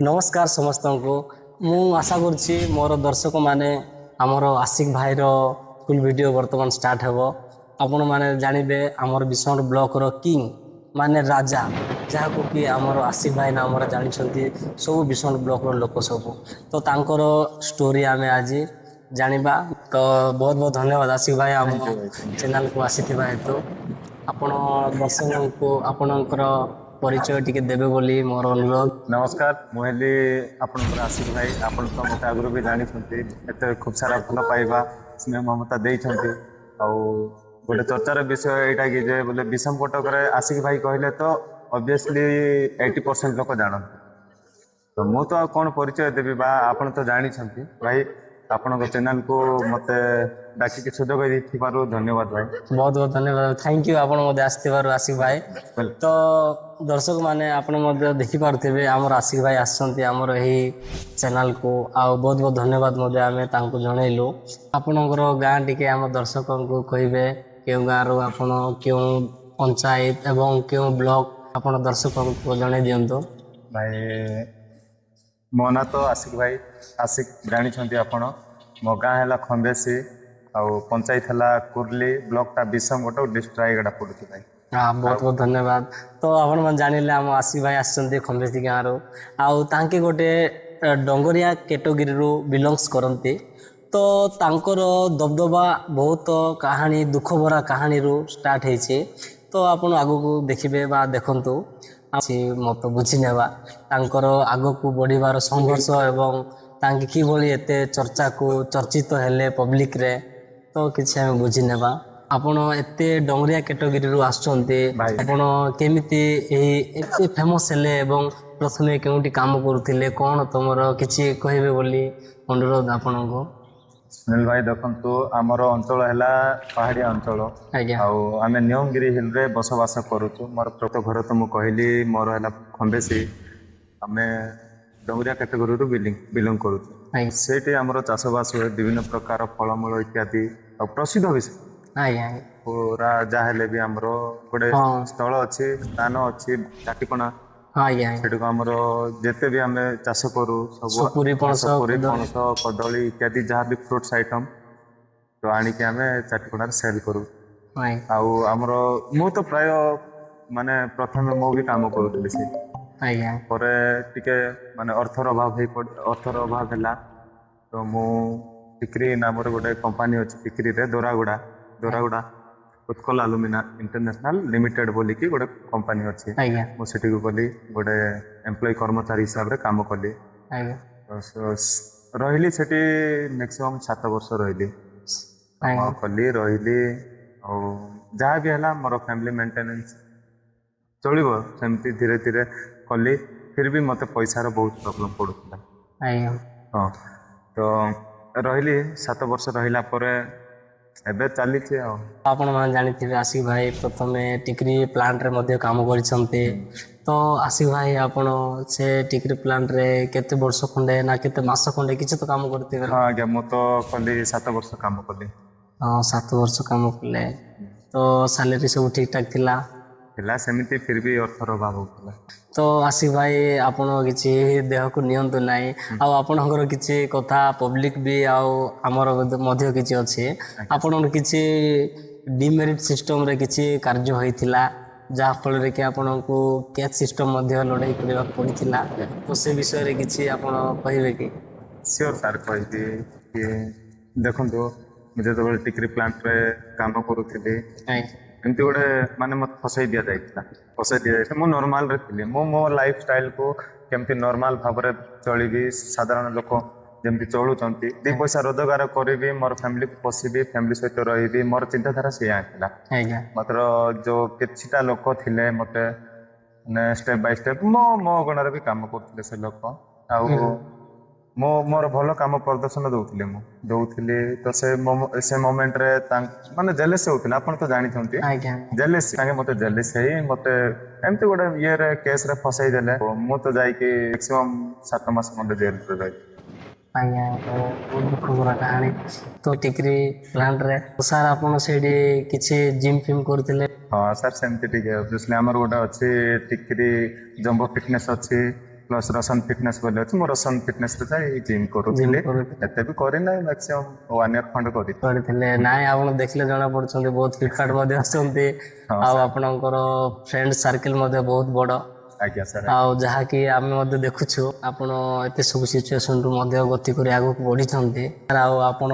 नमस्कार समस्त को मु आशा करुच्ची मोर दर्शक माने आमर आशिक भाईर फुल वीडियो वर्तमान स्टार्ट हेबो। आपण माने जानबे आमर विष्णु ब्लॉक रो किंग माने राजा जहाँ को कि आमर आशिक भाई नाम जानी सब विष्णु ब्लॉक रो लोक सब तो तांकर स्टोरी आमे आज जानिबा। तो बहुत बहुत धन्यवाद आशिक भाई आम चैनल को आसीथिबा हेतु आपण दर्शक को आपणकर परिचय टिके देबे बोली मोर अनुरोध। नमस्कार मुझे आपंकर आशिक भाई आपण तो मत आगु भी जानी एत खूब सारा भल पाइबा स्नेह ममता देते गोटे चर्चार विषय यहाँ कि जे बोले विषम कटक आशिक भाई कहले तो ऑब्वियसली 80% लोक जानते तो मु तो कौन परिचय देवी बा आपण तो जानी भाई आपण चैनल को मत डाकिक सुजोग धन्यवाद भाई। बहुत बहुत धन्यवाद थैंक यू आपण मते आस्थिबार आशिक भाई। तो दर्शक माने आपण मते देखि पारथिबे हमर आशिक भाई आछंती हमर एही चैनल को आ बहुत बहुत धन्यवाद मते आमे तांको जणैलु। आपणकर गां टिके हम दर्शकों को कहिबे केउ गां रो आपण केउ पंचायत एवं केउ ब्लॉक आपण दर्शकों को जणै दियंतो। भाई मो ना तो आशिक भाई आशिक जानी आपण मो गाँ है खंबेसी आउ पंचायत है कुर्ली ब्लॉक टा विषमगट डिस्ट्रिक्ट रायगढ़ पड़ुଛି भाई। हाँ बहुत बहुत धन्यवाद। तो आपण मन जानिले हम आशिक भाई आछंती खंबेसी गाँ रो आउ तांके गोटे डंगरिया कैटेगरी रो बिलोंग्स करंती। तो तांकर दबदबा बहुत कहानी दुख भरा कहानी रो स्टार्ट हेछि। तो आपण आगु को देखिबे बा देखंतु मत बुझी नेबा तांकर आगु को बढ़िबार संघर्ष एवं तांके कि भली एते चर्चा को चर्चित हेले पब्लिक रे तो किछि हम बुझी नेबा। आपण एते डंगरिया कैटेगरी रो आछंती आपण केमिति एते फेमस हेले एवं प्रथमे केउटी काम करूथिले कोन तमरो किछि कहिबे बोली अनुरोध आपण को। सुनील भाई देखु आमर अंचल है पहाड़िया अंचल आम नियमगिरी हिल रे बसवास करुचु मोर प्रत घर तो मुझे कहली मोर है खंबेसी आम डंगरिया कैटेगरी बिलोंग करुचु से आमर चाषबास हुए विभिन्न प्रकार फलमूल इत्यादि प्रसिद्ध विषय पूरा जहाँ भी आमर गोटे स्थल अच्छी स्थान अच्छी चाटिकणा सेठू आमर जिते भी आम चाष करू सपुरी पणस कदली इत्यादि जहाँ भी फ्रुट्स आइटम तो आणिक आम चाटिकणार सेल करू आमर मु तो प्राय माने प्रथम मु भी काम करूली से टिके माने अर्थर अभाव है तो मु टिकरी नाम गोटे कंपनी अच्छी टिकरी रे दोरागुड़ा उत्कल आलुमिना इंटरनेशनल लिमिटेड बोली कि गोटे कंपनी अच्छी मुझे गली गोटे एम्प्लॉय कर्मचारी हिसाब से काम कली रही से मैक्सिमम 7 वर्ष रही कली रही जहाँ भी है मोर फैमिली मेंटेनेंस चलो सेमती धीरे धीरे कली फिर भी मत पैसार बहुत प्रॉब्लम पड़ूला हाँ तो रही 7 वर्ष रहा एबे चली आपण मान जानिथिबे आशिक भाई प्रथमे टिकरी प्लांट रे मध्ये काम करिसंते। तो आशिक भाई आपण से टिकरी प्लांट रे केते वर्ष खंडे ना केते मास खंडे किछ तो काम करथिबे। हां आज्ञा मो तो कली 7 वर्ष काम कली। हां 7 वर्ष काम कले तो सैलरी सब ठीक ठाक थिला सेमिति फिर भी अर्थर अभाव होता। तो आशिक भाई आपण किसी देह को नियंतु नाई आपणकर किसी कथा पब्लिक भी आमर मध्य किसी अच्छे आपण किसी डिमेरिट सिस्टम रे किसी कार्य होइथिला जहाँ फल कि आपण को कैच सिस्टम लड़ाई करने पड़ता तो से विषय रे किसी आपण कहिबे कि। श्योर सर कहि कि देखो मुझे तो टिकरी प्लांट रे काम करूथि एमती गोटे माने मत फसई दि जाता मु नॉर्मल रे थी मु मो लाइफ स्टाइल को केमती नॉर्मल भाव में चलि साधारण लोक जमती चलुंट 2 पैसा रोजगार करी मोर फैमिली को पोषी फैमिली सहित रही मोर चिंताधारा सीया मात्र जो किछिटा लोक थिले मते स्टेप बाय स्टेप मो गणर भी काम करथिले से लोक मो मोर भल काम प्रदर्शन दौली तो से मोमेंट रे माने जेलेस होतिला आपण तो जानि थंती जेलेस तांगे मते जेलेस है मते एमती गोटे ये रे केस रे फसाई देले मु तो जाई कि मैक्सिमम 7 मास मते जेल रे रही आज्ञा बहुत दुख भरा कहानी। तो टिकरी प्लांट रे सर आपण सेडी किछि जिम फिम करथिले। हां सर सेमती ठीक है ऑब्वियसली हमर गोटा अछि टिकरी जंबो फिटनेस अछि ପ୍ଲସ୍ ରସନ ଫିଟନେସ୍ ବୋଲି ଅଛି, ମୁଁ ରସନ ଫିଟନେସ୍ରେ ଯାଇ ଜିମ୍ କରୁଥିଲି। ଏତେ ବି କରିନାହିଁ, ମ୍ୟାକ୍ସିମମ୍ 1 year ଖଣ୍ଡେ କରିଥିଲେ। ନାଇଁ ଆପଣ ଦେଖିଲେ ଜଣା ପଡୁଛନ୍ତି ବହୁତ ଫିଟଫାଟ ମଧ୍ୟ ଅଛନ୍ତି। ଆଉ ଆପଣଙ୍କର ଫ୍ରେଣ୍ଡ ସାର୍କେଲ ମଧ୍ୟ ବହୁତ ବଡ଼। ଆଜ୍ଞା ସାର୍। ଆଉ ଯାହାକି ଆମେ ମଧ୍ୟ ଦେଖୁଛୁ ଆପଣ ଏତେ ସବୁ ସିଚୁଏସନରୁ ମଧ୍ୟ ଗତି କରି ଆଗକୁ ବଢ଼ିଛନ୍ତି। ଆଉ ଆପଣ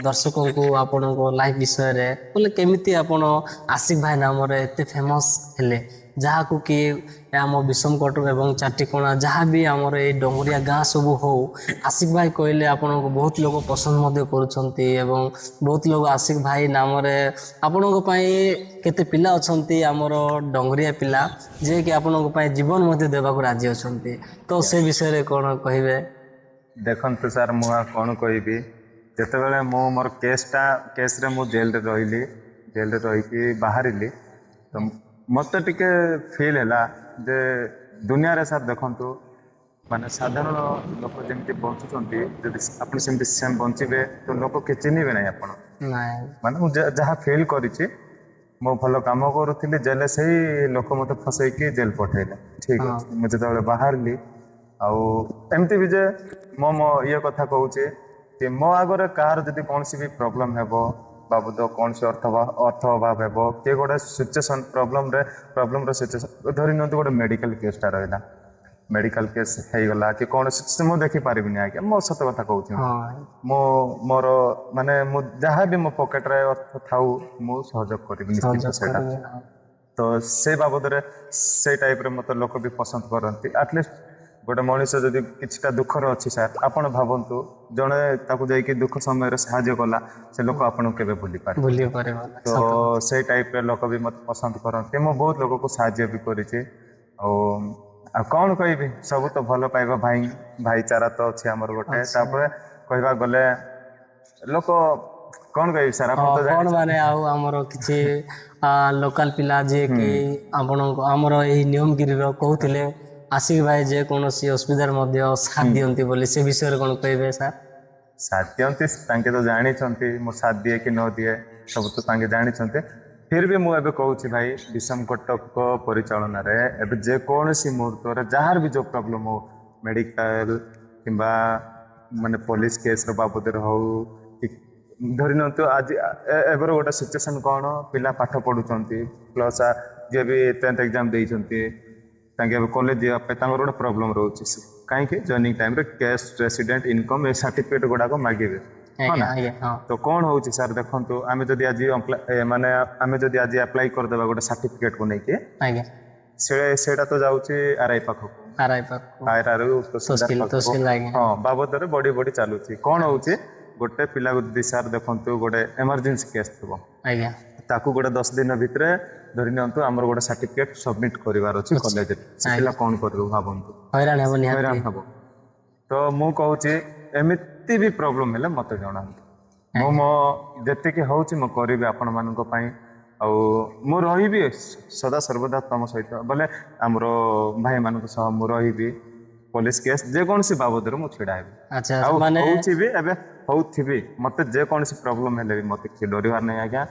ଦର୍ଶକଙ୍କୁ ଆପଣଙ୍କ ଲାଇଫ ବିଷୟରେ ବୋଲେ କେମିତି ଆପଣ ଆଶିକ ଭାଇ ନାମରେ ଏତେ ଫେମସ୍ ହେଲେ, ଯାହାକୁ କି ଆମ ବିଷମକଟକ ଏବଂ ଚାଟିକଣା ଯାହା ବି ଆମର ଏଇ ଡଙ୍ଗରିଆ ଗାଁ ସବୁ ହଉ, ଆଶିକ ଭାଇ କହିଲେ ଆପଣଙ୍କୁ ବହୁତ ଲୋକ ପସନ୍ଦ ମଧ୍ୟ କରୁଛନ୍ତି। ଏବଂ ବହୁତ ଲୋକ ଆଶିକ ଭାଇ ନାମରେ ଆପଣଙ୍କ ପାଇଁ କେତେ ପିଲା ଅଛନ୍ତି ଆମର ଡଙ୍ଗରିଆ ପିଲା, ଯିଏକି ଆପଣଙ୍କ ପାଇଁ ଜୀବନ ମଧ୍ୟ ଦେବାକୁ ରାଜି ଅଛନ୍ତି। ତ ସେ ବିଷୟରେ କ'ଣ କହିବେ? ଦେଖନ୍ତୁ ସାର୍, ମୁଁ ଆଉ କ'ଣ କହିବି, ଯେତେବେଳେ ମୁଁ ମୋର କେସ୍ରେ ମୁଁ ଜେଲରେ ରହିଲି, ଜେଲରେ ରହିକି ବାହାରିଲି, ତ ମୋତେ ଟିକେ ଫିଲ୍ ହେଲା ଯେ ଦୁନିଆରେ ସାର୍ ଦେଖନ୍ତୁ, ମାନେ ସାଧାରଣ ଲୋକ ଯେମିତି ବଞ୍ଚୁଛନ୍ତି, ଯଦି ଆପଣ ସେମିତି ସେମ୍ ବଞ୍ଚିବେ ତ ଲୋକ କିଏ ଚିହ୍ନିବେ ନାହିଁ ଆପଣ। ମାନେ ମୁଁ ଯାହା ଫିଲ୍ କରିଛି, ମୁଁ ଭଲ କାମ କରୁଥିଲି ଜେଲରେ, ସେଇ ଲୋକ ମୋତେ ଫସେଇକି ଜେଲ ପଠେଇଲେ। ଠିକ୍ ଅଛି, ମୁଁ ଯେତେବେଳେ ବାହାରିଲି, ଆଉ ଏମିତି ବି ଯେ ମୋ ଇଏ କଥା କହୁଛି କି ମୋ ଆଗରେ କାହାର ଯଦି କୌଣସି ବି ପ୍ରୋବ୍ଲେମ୍ ହେବ ବାବଦ, କୌଣସି ଅର୍ଥ ଅଭାବ ହେବ, କିଏ ଗୋଟେ ସିଚୁଏସନ୍ ପ୍ରୋବ୍ଲେମର ସିଚୁଏସନ୍ ଧରି ନିଅନ୍ତୁ, ଗୋଟେ ମେଡ଼ିକାଲ କେସ୍ଟା ରହିଲା, ମେଡ଼ିକାଲ କେସ୍ ହେଇଗଲା କି କୌଣସି, ମୁଁ ଦେଖିପାରିବିନି ଆଜ୍ଞା, ମୋ ସତ କଥା କହୁଛି। ମୁଁ ମୋର ମାନେ ମୁଁ ଯାହା ବି ମୋ ପକେଟରେ ଅର୍ଥ ଥାଉ ମୁଁ ସହଯୋଗ କରିବି ନିଶ୍ଚିତ ସେଇଟା। ତ ସେ ବାବଦରେ ସେଇ ଟାଇପ୍ରେ ମୋତେ ଲୋକ ବି ପସନ୍ଦ କରନ୍ତି। ଆଟଲିଷ୍ଟ ଗୋଟେ ମଣିଷ ଯଦି କିଛିଟା ଦୁଃଖରେ ଅଛି ସାର୍, ଆପଣ ଭାବନ୍ତୁ ଜଣେ ତାକୁ ଯାଇକି ଦୁଃଖ ସମୟରେ ସାହାଯ୍ୟ କଲା, ସେ ଲୋକ ଆପଣଙ୍କୁ କେବେ ଭୁଲି ପାରିବ। ତ ସେଇ ଟାଇପ୍ରେ ଲୋକ ବି ମୋତେ ପସନ୍ଦ କରନ୍ତି। ମୁଁ ବହୁତ ଲୋକକୁ ସାହାଯ୍ୟ ବି କରିଛି। ଆଉ କ'ଣ କହିବି, ସବୁ ତ ଭଲ ପାଇବା ଭାଇଚାରା ତ ଅଛି ଆମର ଗୋଟେ। ତାପରେ କହିବାକୁ ଗଲେ ଲୋକ କ'ଣ କହିବି ସାର୍, ଆପଣ ତ କ'ଣ ମାନେ ଆଉ ଆମର କିଛି ଲୋକାଲ ପିଲା ଯିଏକି ଆପଣଙ୍କ ଆମର ଏଇ ନିୟମଗିରିର କହୁଥିଲେ ଆଶିକ ଭାଇ ଯେ କୌଣସି ଅସୁବିଧାରେ ମଧ୍ୟ ସାଥ ଦିଅନ୍ତି ବୋଲି, ସେ ବିଷୟରେ କ'ଣ କହିବେ ସାର୍? ସାଥ ଦିଅନ୍ତି, ତାଙ୍କେ ତ ଜାଣିଛନ୍ତି ମୁଁ ସାଥ ଦିଏ କି ନ ଦିଏ, ସବୁ ତ ତାଙ୍କେ ଜାଣିଛନ୍ତି। ଫିର୍ ବି ମୁଁ ଏବେ କହୁଛି ଭାଇ, ବିଷମକଟକ ପରିଚାଳନାରେ ଏବେ ଯେକୌଣସି ମୁହୂର୍ତ୍ତରେ ଯାହାର ବି ଯେଉଁ ପ୍ରୋବ୍ଲେମ୍ ହଉ, ମେଡ଼ିକାଲ କିମ୍ବା ମାନେ ପୋଲିସ କେସ୍ର ବାବଦରେ ହଉ, ଧରି ନିଅନ୍ତୁ ଆଜି ଏବେର ଗୋଟେ ସିଚୁଏସନ୍ କ'ଣ, ପିଲା ପାଠ ପଢ଼ୁଛନ୍ତି, ପ୍ଲସ୍ ଯିଏ ବି 10th ଏକ୍ଜାମ୍ ଦେଇଛନ୍ତି, ତାଙ୍କେ ଏବେ କଲେଜ ଯିବା ପାଇଁ ତାଙ୍କର ଗୋଟେ ପ୍ରୋବ୍ଲେମ୍ ରହୁଛି। କାହିଁକି ଜଏନିଂ ଟାଇମ୍ରେ କ୍ୟାସ୍, ରେସିଡେଣ୍ଟ ଇନକମ୍, ଏ ସାର୍ଟିଫିକେଟ୍ ଗୁଡ଼ାକ ମାଗିବେ। ତ କ'ଣ ହେଉଛି ସାର୍, ଦେଖନ୍ତୁ ଆମେ ଯଦି ଆଜି ଆପ୍ଲାଏ କରିଦେବା ଗୋଟେ ସାର୍ଟିଫିକେଟ୍କୁ ନେଇକି, ସେଇଟା ତ ଯାଉଛି RI ପାଖକୁ, ବାବଦରେ ବଢ଼ି ଚାଲୁଛି। କ'ଣ ହେଉଛି, ଗୋଟେ ପିଲାକୁ ଯଦି ସାର୍ ଦେଖନ୍ତୁ ଗୋଟେ ଏମର୍ଜେନ୍ସି କେସ୍ ଥିବ, ତାକୁ ଗୋଟେ 10 ଦିନ ଭିତରେ ଧରି ନିଅନ୍ତୁ ଆମର ଗୋଟେ ସାର୍ଟିଫିକେଟ୍ ସବମିଟ୍ କରିବାର ଅଛି କଲେଜରେ, ସେ ପିଲା କ'ଣ କରିବ ଭାବନ୍ତୁ, ହଇରାଣ ହେବ। ତ ମୁଁ କହୁଛି ଏମିତି ବି ପ୍ରୋବ୍ଲେମ୍ ହେଲେ ମୋତେ ଜଣାନ୍ତୁ, ମୁଁ ମୋ ଯେତିକି ହେଉଛି ମୁଁ କରିବି ଆପଣମାନଙ୍କ ପାଇଁ। ଆଉ ମୁଁ ରହିବି ସଦା ସର୍ବଦା ତମ ସହିତ, ବୋଲେ ଆମର ଭାଇମାନଙ୍କ ସହ ମୁଁ ରହିବି। ପୋଲିସ କେସ୍ ଯେକୌଣସି ବାବଦରେ ମୁଁ ଛିଡ଼ା ହେବି, ଆଉ ହଉଛି ବି ଏବେ ହଉଥିବି। ମୋତେ ଯେକୌଣସି ପ୍ରୋବ୍ଲେମ୍ ହେଲେ ବି ମୋତେ କିଛି ଡରିବାର ନାହିଁ ଆଜ୍ଞା,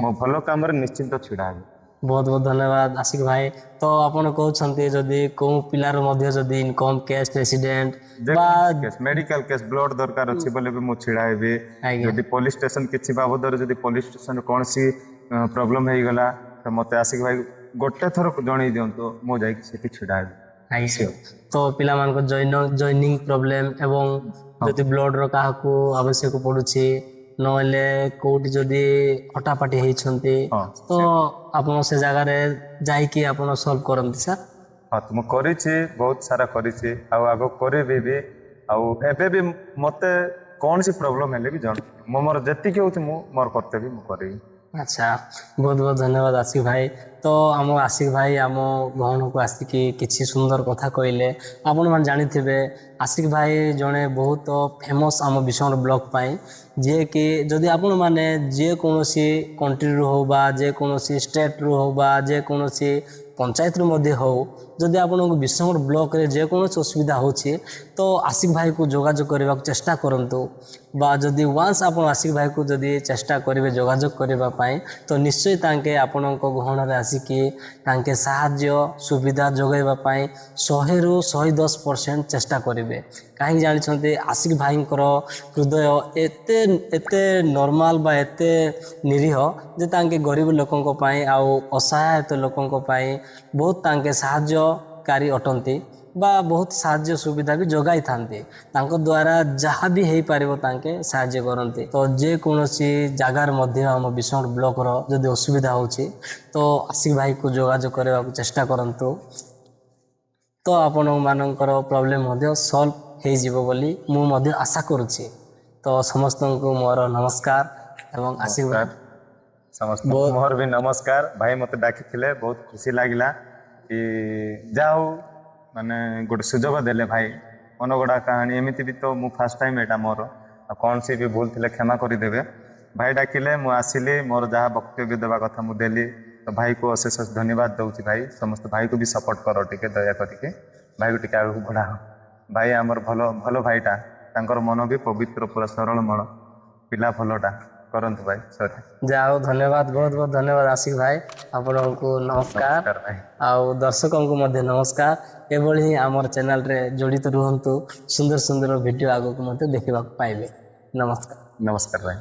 ମୁଁ ଭଲ କାମରେ ନିଶ୍ଚିନ୍ତ ଛିଡ଼ା ହେବି। ବହୁତ ବହୁତ ଧନ୍ୟବାଦ ଆଶିକ ଭାଇ। ତ ଆପଣ କହୁଛନ୍ତି ଯଦି କେଉଁ ପିଲାର ମଧ୍ୟ ଯଦି ଇନକମ୍, କ୍ୟାସ୍, ରେସିଡେଣ୍ଟ ବା ମେଡ଼ିକାଲ କେସ୍, ବ୍ଲଡ୍ ଦରକାର ଅଛି ବୋଲେ ବି ମୁଁ ଛିଡ଼ା ହେବି। ଯଦି ପୋଲିସ ଷ୍ଟେସନ କିଛି ବାବଦରେ ଯଦି ପୋଲିସ ଷ୍ଟେସନରେ କୌଣସି ପ୍ରୋବ୍ଲେମ୍ ହେଇଗଲା ତ ମୋତେ ଆଶିକ ଭାଇ ଗୋଟେ ଥର ଜଣେଇ ଦିଅନ୍ତୁ, ମୁଁ ଯାଇକି ସେଠି ଛିଡ଼ା ହେବି। ତ ପିଲାମାନଙ୍କ ଜଏନିଂ ପ୍ରୋବ୍ଲେମ୍ ଏବଂ ଯଦି ବ୍ଲଡ୍ର କାହାକୁ ଆବଶ୍ୟକ ପଡ଼ୁଛି, ନହେଲେ କେଉଁଠି ଯଦି ହଟାପାଟି ହେଇଛନ୍ତି, ତ ଆପଣ ସେ ଜାଗାରେ ଯାଇକି ଆପଣ ସଲ୍ଭ କରନ୍ତି ସାର୍? ହଁ, ମୁଁ କରିଛି, ବହୁତ ସାରା କରିଛି, ଆଉ ଆଗକୁ କରିବି ବି। ଆଉ ଏବେ ବି ମୋତେ କୌଣସି ପ୍ରୋବ୍ଲେମ୍ ହେଲେ ବି ଜଣା, ମୁଁ ମୋର ଯେତିକି ହେଉଛି ମୁଁ ମୋର କର୍ତ୍ତବ୍ୟ ମୁଁ କରିବି। ଆଚ୍ଛା, ବହୁତ ବହୁତ ଧନ୍ୟବାଦ ଆଶିକ ଭାଇ। ତ ଆମ ଆଶିକ ଭାଇ ଆମ ଭଉଣୀକୁ ଆସିକି କିଛି ସୁନ୍ଦର କଥା କହିଲେ। ଆପଣମାନେ ଜାଣିଥିବେ ଆଶିକ ଭାଇ ଜଣେ ବହୁତ ଫେମସ୍ ଆମ ବିଷମ ବ୍ଲକ୍ ପାଇଁ, ଯିଏକି ଯଦି ଆପଣମାନେ ଯେକୌଣସି କଣ୍ଟ୍ରିରୁ ହଉ ବା ଯେକୌଣସି ଷ୍ଟେଟ୍ରୁ ହଉ ବା ଯେକୌଣସି ପଞ୍ଚାୟତରୁ ମଧ୍ୟ ହଉ, ଯଦି ଆପଣଙ୍କୁ ବିଷମଗଡ଼ ବ୍ଲକରେ ଯେକୌଣସି ଅସୁବିଧା ହେଉଛି ତ ଆଶିକ ଭାଇକୁ ଯୋଗାଯୋଗ କରିବାକୁ ଚେଷ୍ଟା କରନ୍ତୁ। ବା ଯଦି ୱାନ୍ସ ଆପଣ ଆଶିକ ଭାଇକୁ ଯଦି ଚେଷ୍ଟା କରିବେ ଯୋଗାଯୋଗ କରିବା ପାଇଁ ତ ନିଶ୍ଚୟ ତାଙ୍କେ ଆପଣଙ୍କ ଗହଣରେ ଆସିକି ତାଙ୍କେ ସାହାଯ୍ୟ ସୁବିଧା ଯୋଗାଇବା ପାଇଁ 100ରୁ 110% ଚେଷ୍ଟା କରିବେ। କାହିଁକି ଜାଣିଛନ୍ତି ଆଶିକ ଭାଇଙ୍କର ହୃଦୟ ଏତେ ନର୍ମାଲ ବା ଏତେ ନିରୀହ ଯେ ତାଙ୍କେ ଗରିବ ଲୋକଙ୍କ ପାଇଁ ଆଉ ଅସହାୟତ ଲୋକଙ୍କ ପାଇଁ ବହୁତ ତାଙ୍କେ ସାହାଯ୍ୟକାରୀ ଅଟନ୍ତି ବା ବହୁତ ସାହାଯ୍ୟ ସୁବିଧା ବି ଯୋଗାଇଥାନ୍ତି। ତାଙ୍କ ଦ୍ୱାରା ଯାହା ବି ହେଇପାରିବ ତାଙ୍କେ ସାହାଯ୍ୟ କରନ୍ତି। ତ ଯେକୌଣସି ଜାଗାରେ ମଧ୍ୟ ଆମ ବିଷମଗଡ଼ ବ୍ଲକର ଯଦି ଅସୁବିଧା ହେଉଛି ତ ଆଶିକ ଭାଇକୁ ଯୋଗାଯୋଗ କରିବାକୁ ଚେଷ୍ଟା କରନ୍ତୁ। ତ ଆପଣମାନଙ୍କର ପ୍ରୋବ୍ଲେମ୍ ମଧ୍ୟ ସଲ୍ଭ ହେଇଯିବ ବୋଲି ମୁଁ ମଧ୍ୟ ଆଶା କରୁଛି। ତ ସମସ୍ତଙ୍କୁ ମୋର ନମସ୍କାର ଏବଂ ଆଶିକ ଭାଇ ସମସ୍ତଙ୍କୁ ମୋର ବି ନମସ୍କାର। ଭାଇ ମୋତେ ଡାକିଥିଲେ, ବହୁତ ଖୁସି ଲାଗିଲା କି ଯାହା ହଉ ମାନେ ଗୋଟେ ସୁଯୋଗ ଦେଲେ ଭାଇ। ମନଗଢ଼ା କାହାଣୀ ଏମିତି ବି ତ ମୁଁ ଫାର୍ଷ୍ଟ ଟାଇମ୍ ଏଇଟା ମୋର, ଆଉ କ'ଣ ସେ ବି ଭୁଲ ଥିଲେ କ୍ଷମା କରିଦେବେ। ଭାଇ ଡାକିଲେ ମୁଁ ଆସିଲି, ମୋର ଯାହା ବକ୍ତବ୍ୟ ଦେବା କଥା ମୁଁ ଦେଲି। ତ ଭାଇକୁ ଅଶେଷ ଧନ୍ୟବାଦ ଦେଉଛି। ଭାଇ ସମସ୍ତେ ଭାଇକୁ ବି ସପୋର୍ଟ କର ଟିକେ, ଦୟା କରିକି ଭାଇକୁ ଟିକେ ଆଗକୁ ବଢ଼ାଅ। ଭାଇ ଆମର ଭଲ ଭାଇଟା, ତାଙ୍କର ମନ ବି ପବିତ୍ର, ପୁରା ସରଳ ମନ, ପିଲା ଭଲଟା। କରନ୍ତୁ ଭାଇ। ସରି, ଯାହା ହଉ ଧନ୍ୟବାଦ, ବହୁତ ବହୁତ ଧନ୍ୟବାଦ ଆଶିକ ଭାଇ। ଆପଣଙ୍କୁ ନମସ୍କାର ଭାଇ। ଆଉ ଦର୍ଶକଙ୍କୁ ମଧ୍ୟ ନମସ୍କାର। ଏଭଳି ହିଁ ଆମର ଚ୍ୟାନେଲରେ ଜଡ଼ିତ ରୁହନ୍ତୁ, ସୁନ୍ଦର ସୁନ୍ଦର ଭିଡ଼ିଓ ଆଗକୁ ମଧ୍ୟ ଦେଖିବାକୁ ପାଇବେ। ନମସ୍କାର। ନମସ୍କାର ଭାଇ।